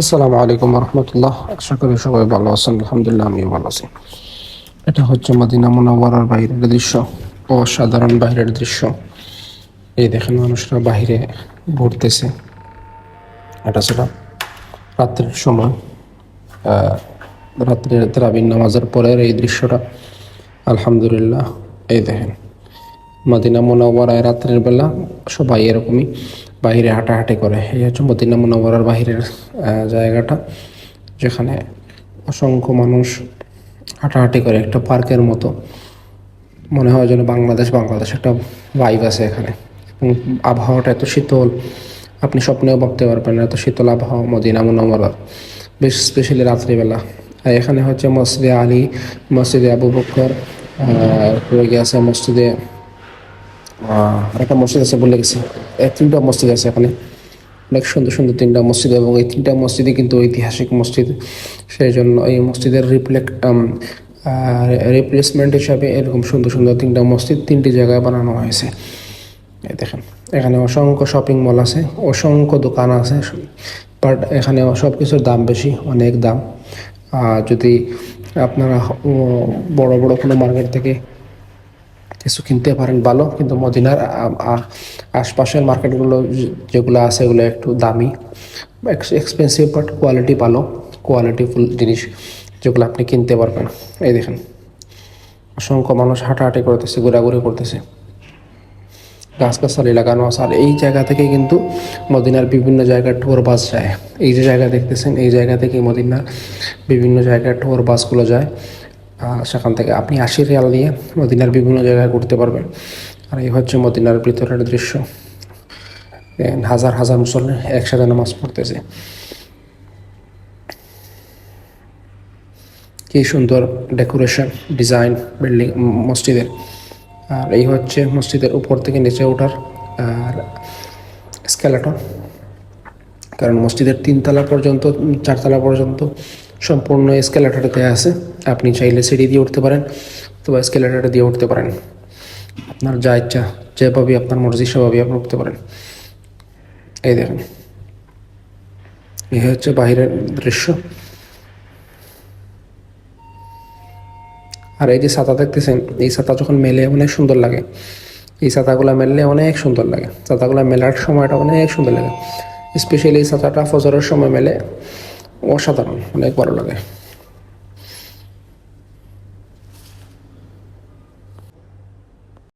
আসসালামু আলাইকুম রহমতুল্লাহ। আশা করি সবাই ভালো আছেন। আলহামদুলিল্লাহ, আমিও ভালো আছি। এটা হচ্ছে মদিনা মুনাওয়ারার বাইরের দৃশ্য, অসাধারণ বাইরের দৃশ্য। এই দেখেন, মানুষরা বাইরে ঘুরতেছে। এটা ছিল রাত্রের সময়, রাত্রের তারাবির নামাজের পরের এই দৃশ্যটা। আলহামদুলিল্লাহ, এই দেখেন মদিনা মুনাওয়ারায় রাত্রের বেলা সবাই এরকমই বাইরে হাঁটাহাঁটি করে। এই হচ্ছে মদিনা মুনাওয়ারার বাইরের জায়গাটা, যেখানে অসংখ্য মানুষ হাঁটাহাঁটি করে। একটা পার্কের মতো মনে হয় যেন বাংলাদেশ বাংলাদেশ একটা ভাইব আছে এখানে। এবং আবহাওয়াটা এত শীতল, আপনি স্বপ্নেও ভাবতে পারবেন না এত শীতল আবহাওয়া মদিনা মুনাওয়ারার, বেশ স্পেশালি রাত্রিবেলা। আর এখানে হচ্ছে মসজিদে আলী, মসজিদে আবু বকর, রয়ে গেছে মসজিদে একটা মসজিদ আছে, বলে গেছি। তিনটা মসজিদ আছে এখানে, অনেক সুন্দর সুন্দর তিনটা মসজিদ, এবং এই তিনটা মসজিদই কিন্তু ঐতিহাসিক মসজিদ। সেই জন্য এই মসজিদের রিপ্লেসমেন্ট হিসাবে এরকম সুন্দর সুন্দর তিনটা মসজিদ তিনটি জায়গায় বানানো হয়েছে। এই দেখেন, এখানে অসংখ্য শপিং মল আছে, অসংখ্য দোকান আছে, বাট এখানে সব কিছুর দাম বেশি, অনেক দাম। যদি আপনারা বড় বড় কোনো মার্কেট থেকে কিছু কিনতে পারেন ভালো, কিন্তু মদিনার আশপাশের মার্কেটগুলো যেগুলো আছে এগুলো একটু দামি, এক্সপেন্সিভ, বাট কোয়ালিটি ভালো, কোয়ালিটিফুল জিনিস যেগুলো আপনি কিনতে পারবেন। এই দেখেন, অসংখ্য মানুষ হাঁটাহাঁটি করতেছে, ঘোরাঘুরি করতেছে, গাছগাছালি লাগানো আছে। আর এই জায়গা থেকে কিন্তু মদিনার বিভিন্ন জায়গার ট্যুর বাস যায়। এই যে জায়গা দেখতেছেন, এই জায়গা থেকে মদিনার বিভিন্ন জায়গার ট্যুর বাসগুলো যায়। সেখান থেকে আপনি 80 রিয়াল নিয়ে মদিনার বিভিন্ন জায়গায় ঘুরতে পারবেন। আর এই হচ্ছে মদিনার ভিতরের দৃশ্য। হাজার হাজার মুসল্লি একসাথে নামাজ পড়তেছে। কি সুন্দর ডেকোরেশন, ডিজাইন বিল্ডিং মসজিদের। আর এই হচ্ছে মসজিদের উপর থেকে নিচে ওঠার আর স্কেলেটর, কারণ মসজিদের 3 তলা পর্যন্ত 4 তলা পর্যন্ত সম্পূর্ণ স্কেলেটর দেওয়া আছে। আপনি চাইলে সিঁড়ি দিয়ে উঠতে পারেন অথবা স্কেলেটর দিয়ে উঠতে পারেন, আপনার যা ইচ্ছা, যেভাবে আপনার মর্জি সেভাবে আপনি উঠতে পারেন। এই দেখেন, এই হচ্ছে বাহিরের দৃশ্য। আর এই যে ছাতা দেখতেছেন, এই ছাতা যখন মেলে অনেক সুন্দর লাগে। এই ছাতাগুলো মেললে অনেক সুন্দর লাগে, ছাতাগুলো মেলার সময়টা অনেক সুন্দর লাগে। স্পেশালি এই ছাতাটা ফজরের সময় মেলে, অসাধারণ, অনেক ভালো লাগে।